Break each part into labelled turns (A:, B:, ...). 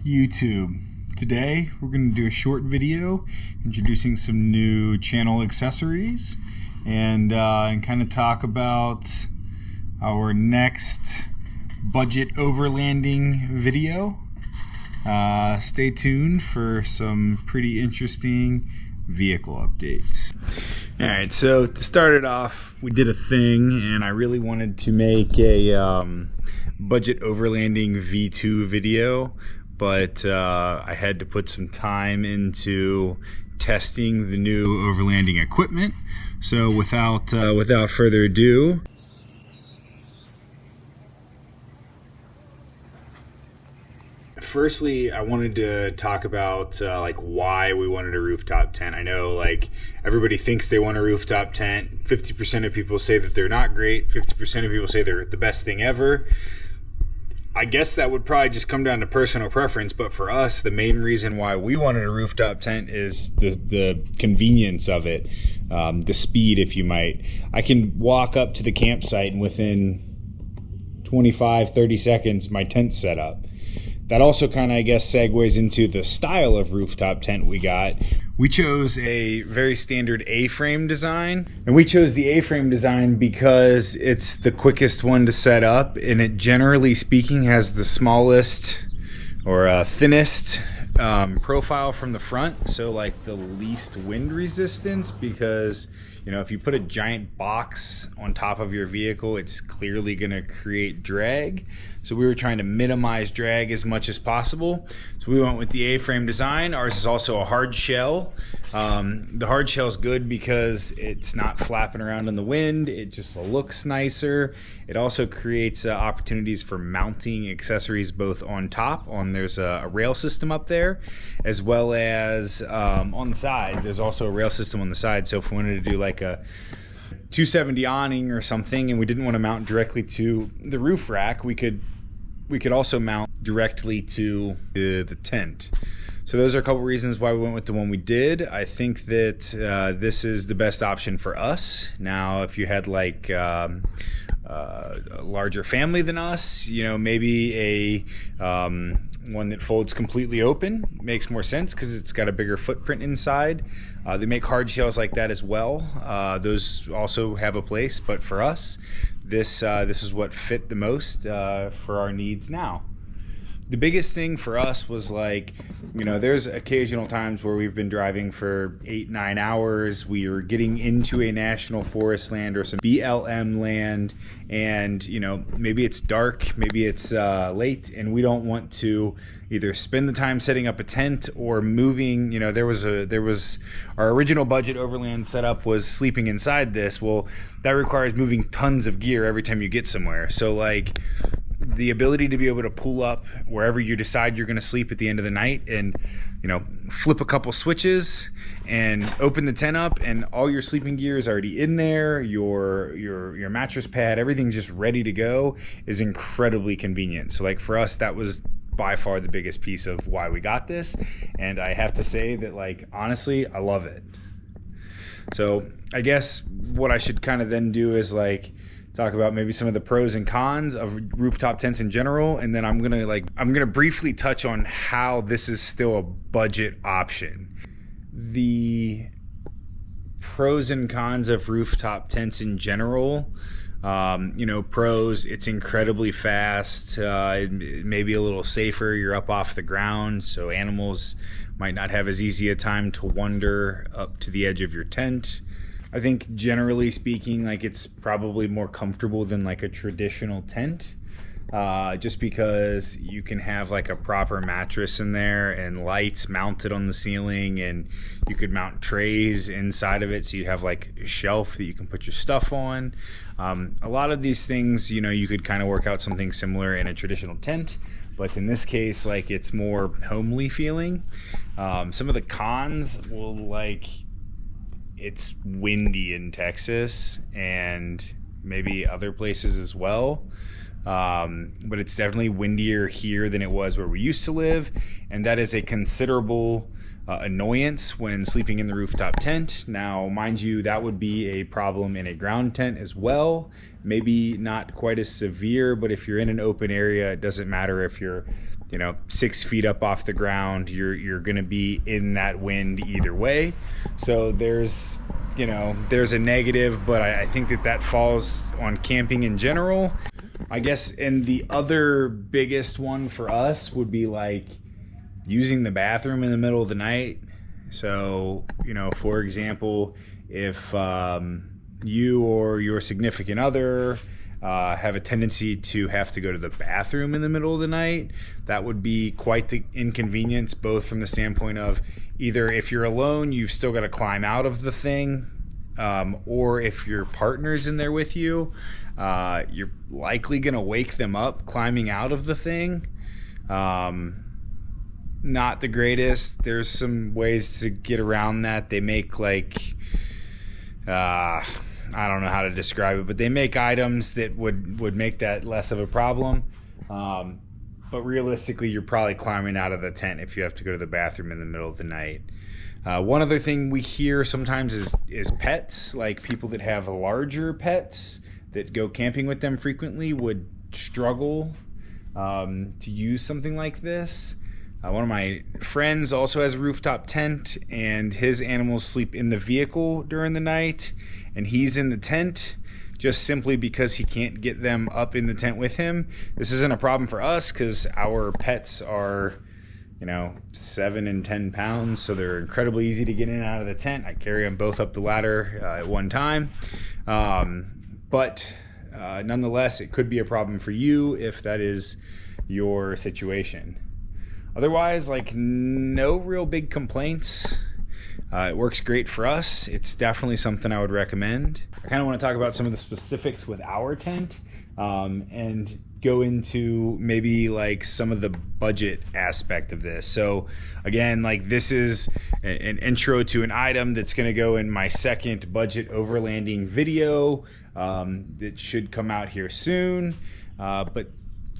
A: YouTube. Today we're going to do a short video introducing some new channel accessories and kind of talk about our next budget overlanding video. Stay tuned for some pretty interesting vehicle updates. Alright, so to start it off, we did a thing and I really wanted to make a budget overlanding V2 video, but I had to put some time into testing the new overlanding equipment. So without further ado, firstly, I wanted to talk about like why we wanted a rooftop tent. I know like everybody thinks they want a rooftop tent. 50% of people say that they're not great. 50% of people say they're the best thing ever. I guess that would probably just come down to personal preference, but for us, the main reason why we wanted a rooftop tent is the convenience of it, the speed, if you might. I can walk up to the campsite and within 25-30 seconds my tent's set up. That also kind of, I guess, segues into the style of rooftop tent we got. We chose a very standard A-frame design, and we chose the A-frame design because it's the quickest one to set up, and it, generally speaking, has the smallest or thinnest profile from the front, so like the least wind resistance, because if you put a giant box on top of your vehicle, it's clearly going to create drag. So we were trying to minimize drag as much as possible. So we went with the A-frame design. Ours is also a hard shell. The hard shell is good because it's not flapping around in the wind. It just looks nicer. It also creates opportunities for mounting accessories both on top. There's a rail system up there, as well as on the sides. There's also a rail system on the side. So if we wanted to do like a 270 awning or something and we didn't want to mount directly to the roof rack, we could also mount directly to the tent. So those are a couple reasons why we went with the one we did. I think that this is the best option for us. Now if you had like a larger family than us, maybe a one that folds completely open makes more sense because it's got a bigger footprint inside. They make hard shells like that as well. Those also have a place, but for us, this is what fit the most for our needs now. The biggest thing for us was like, there's occasional times where we've been driving for 8-9 hours. We are getting into a national forest land or some BLM land, and maybe it's dark, maybe it's late, and we don't want to either spend the time setting up a tent or moving. There was our original budget overland setup was sleeping inside this. Well, that requires moving tons of gear every time you get somewhere. So like, the ability to be able to pull up wherever you decide you're going to sleep at the end of the night and flip a couple switches and open the tent up and all your sleeping gear is already in there, your mattress pad, everything's just ready to go, is incredibly convenient. So like for us, that was by far the biggest piece of why we got this, and I have to say that like honestly I love it. So I guess what I should kind of then do is like talk about maybe some of the pros and cons of rooftop tents in general, and then I'm gonna briefly touch on how this is still a budget option. The pros and cons of rooftop tents in general. Pros, it's incredibly fast, maybe a little safer. You're up off the ground, so animals might not have as easy a time to wander up to the edge of your tent. I think generally speaking, like it's probably more comfortable than like a traditional tent, just because you can have like a proper mattress in there and lights mounted on the ceiling, and you could mount trays inside of it, so you have like a shelf that you can put your stuff on. A lot of these things, you could kind of work out something similar in a traditional tent, but in this case, like it's more homely feeling. Some of the cons will like, it's windy in Texas and maybe other places as well. But it's definitely windier here than it was where we used to live. And that is a considerable annoyance when sleeping in the rooftop tent. Now, mind you, that would be a problem in a ground tent as well. Maybe not quite as severe, but if you're in an open area, it doesn't matter if you're 6 feet up off the ground. You're going to be in that wind either way. So there's a negative, but I think that falls on camping in general. I guess, and the other biggest one for us would be like using the bathroom in the middle of the night. So, for example, if you or your significant other have a tendency to have to go to the bathroom in the middle of the night, that would be quite the inconvenience, both from the standpoint of either if you're alone, you've still got to climb out of the thing, or if your partner's in there with you, you're likely going to wake them up climbing out of the thing. Not the greatest. There's some ways to get around that. They make I don't know how to describe it, but they make items that would make that less of a problem. But realistically, you're probably climbing out of the tent if you have to go to the bathroom in the middle of the night. One other thing we hear sometimes is pets, like people that have larger pets that go camping with them frequently would struggle to use something like this. One of my friends also has a rooftop tent, and his animals sleep in the vehicle during the night, and he's in the tent just simply because he can't get them up in the tent with him. This isn't a problem for us because our pets are, 7 and 10 pounds, so they're incredibly easy to get in and out of the tent. I carry them both up the ladder at one time. But nonetheless, it could be a problem for you if that is your situation. Otherwise, no real big complaints. It works great for us. It's definitely something I would recommend. I kind of want to talk about some of the specifics with our tent, and go into maybe some of the budget aspect of this. So again, this is an intro to an item that's going to go in my second budget overlanding video that should come out here soon. But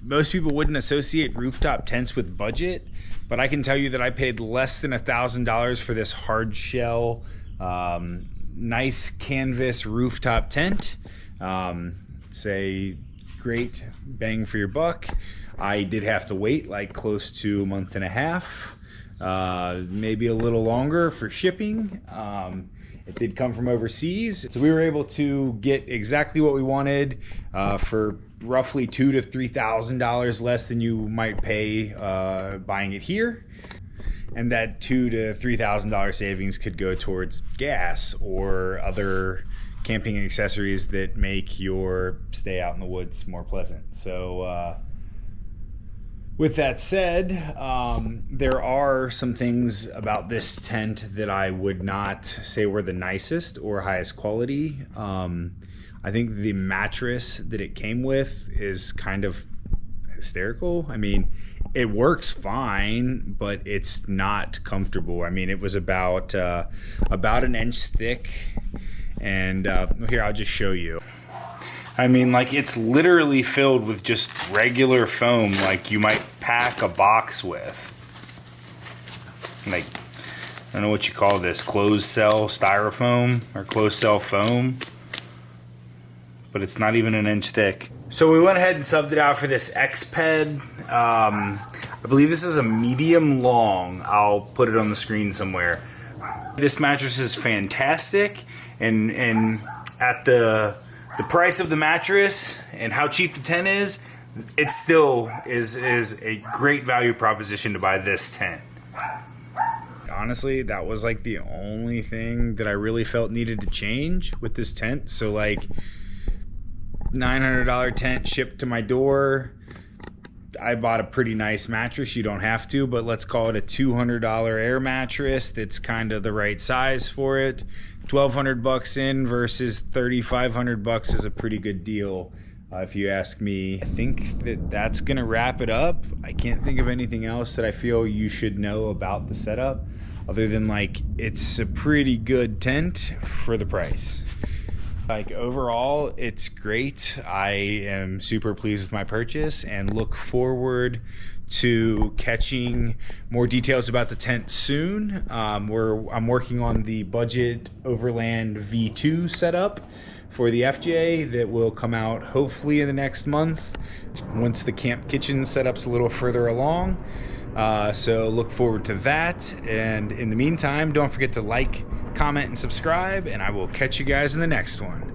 A: most people wouldn't associate rooftop tents with budget, but I can tell you that I paid less than $1,000 for this hard shell, nice canvas rooftop tent. It's a great bang for your buck. I did have to wait close to a month and a half, maybe a little longer for shipping. It did come from overseas, so we were able to get exactly what we wanted for roughly $2,000 to $3,000 less than you might pay buying it here. And that $2,000 to $3,000 savings could go towards gas or other camping accessories that make your stay out in the woods more pleasant. So with that said, there are some things about this tent that I would not say were the nicest or highest quality. I think the mattress that it came with is kind of hysterical. I mean, it works fine, but it's not comfortable. I mean, it was about an inch thick, and here, I'll just show you. I mean, it's literally filled with just regular foam, like you might pack a box with. I don't know what you call this, closed cell styrofoam or closed cell foam, but it's not even an inch thick. So we went ahead and subbed it out for this X-Ped. I believe this is a medium long. I'll put it on the screen somewhere. This mattress is fantastic, and at the price of the mattress and how cheap the tent is, it still is a great value proposition to buy this tent. Honestly, that was the only thing that I really felt needed to change with this tent. So $900 tent shipped to my door. I bought a pretty nice mattress. You don't have to, but let's call it a $200 air mattress that's kind of the right size for it. $1,200 in versus $3,500 is a pretty good deal, if you ask me. I think that's gonna wrap it up. I can't think of anything else that I feel you should know about the setup, other than it's a pretty good tent for the price. Overall, it's great. I am super pleased with my purchase and look forward to catching more details about the tent soon. I'm working on the budget Overland V2 setup for the FJ that will come out hopefully in the next month once the camp kitchen setup's a little further along. So look forward to that. And in the meantime, don't forget to like, comment, and subscribe, and I will catch you guys in the next one.